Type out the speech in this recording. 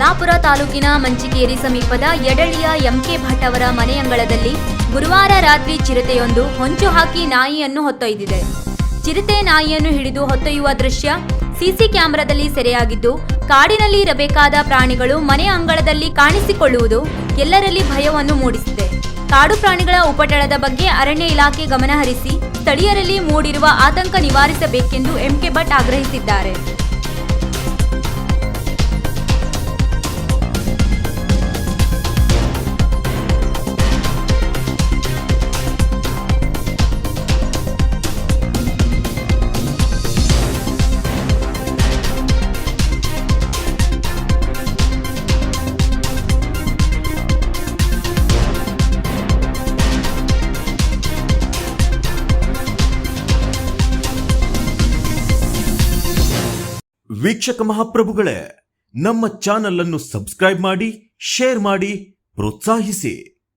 ಯಲ್ಲಾಪುರ ತಾಲೂಕಿನ ಮಂಚಿಕೇರಿ ಸಮೀಪದ ಯಡಳಿಯ ಎಂಕೆ ಭಟ್ ಅವರ ಮನೆಯಂಗಳದಲ್ಲಿ ಗುರುವಾರ ರಾತ್ರಿ ಚಿರತೆಯೊಂದು ಹೊಂಚು ಹಾಕಿ ನಾಯಿಯನ್ನು ಹೊತ್ತೊಯ್ದಿದೆ. ಚಿರತೆ ನಾಯಿಯನ್ನು ಹಿಡಿದು ಹೊತ್ತೊಯ್ಯುವ ದೃಶ್ಯ ಸಿಸಿ ಕ್ಯಾಮೆರಾದಲ್ಲಿ ಸೆರೆಯಾಗಿದ್ದು, ಕಾಡಿನಲ್ಲಿ ಇರಬೇಕಾದ ಪ್ರಾಣಿಗಳು ಮನೆ ಅಂಗಳದಲ್ಲಿ ಕಾಣಿಸಿಕೊಳ್ಳುವುದು ಎಲ್ಲರಲ್ಲಿ ಭಯವನ್ನು ಮೂಡಿಸಿದೆ. ಕಾಡು ಪ್ರಾಣಿಗಳ ಉಪಟಳದ ಬಗ್ಗೆ ಅರಣ್ಯ ಇಲಾಖೆ ಗಮನ ಹರಿಸಿ ಸ್ಥಳೀಯರಲ್ಲಿ ಮೂಡಿರುವ ಆತಂಕ ನಿವಾರಿಸಬೇಕೆಂದು ಎಂಕೆ ಭಟ್ ಆಗ್ರಹಿಸಿದ್ದಾರೆ. ವೀಕ್ಷಕ ಮಹಾಪ್ರಭುಗಳೇ, ನಮ್ಮ ಚಾನಲ್ ಅನ್ನು ಸಬ್ಸ್ಕ್ರೈಬ್ ಮಾಡಿ, ಶೇರ್ ಮಾಡಿ, ಪ್ರೋತ್ಸಾಹಿಸಿ.